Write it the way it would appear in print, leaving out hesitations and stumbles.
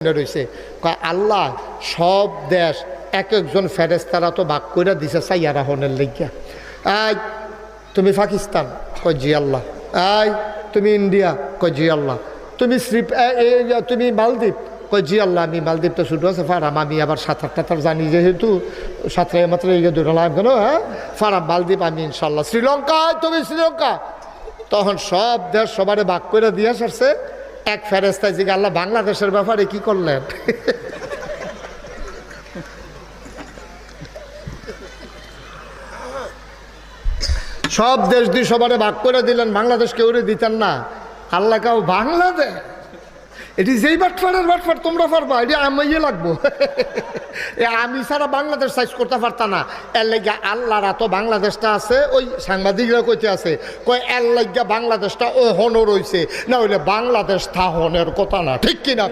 রয়েছে আল্লাহ সব দেশ এক একজন ফেরেস্তারা তো ভাগ করে দিছে সাইয়ারা হনের লেগিয়া। আই তুমি পাকিস্তান, কয় জি আল্লাহ। আই তুমি ইন্ডিয়া, কয় জি আল্লাহ। তুমি তুমি মালদ্বীপ, কয় জি আল্লাহ। আমি মালদ্বীপ তো ছুটো আছে ফারাম, আমি আবার সাঁতার টাতার জানি যেহেতু সাঁতারে মাত্র দৌড়ালাম কেন। হ্যাঁ ফারাম মালদ্বীপ আমি ইনশাল্লাহ। শ্রীলঙ্কা, তুমি শ্রীলঙ্কা। তখন সব দেশ সবারে ভাগ করে দিয়ে আসছে। এক ফেরেস্তায় জিজ্ঞাসা আল্লাহ বাংলাদেশের ব্যাপারে কি করলেন? সব দেশ দিয়ে সবারে ভাগ করে দিলেন, বাংলাদেশ কেউ দিতেন না। আল্লাহ কাউ বাংলাদেশ এটি যেই বাটফারের বাটফার তোমরা পারবা, এটি আমি লাগবো। আমি ছাড়া বাংলাদেশ সাইজ করতে পারতাম না। এর লাগিয়া আল্লাহরা তো বাংলাদেশটা আছে, ওই সাংবাদিকরা কইতে আছে কয় এর লাগিয়া বাংলাদেশটা ও হনর হইছে, না হইলে বাংলাদেশ থা হনের কথা না, ঠিক কিনা?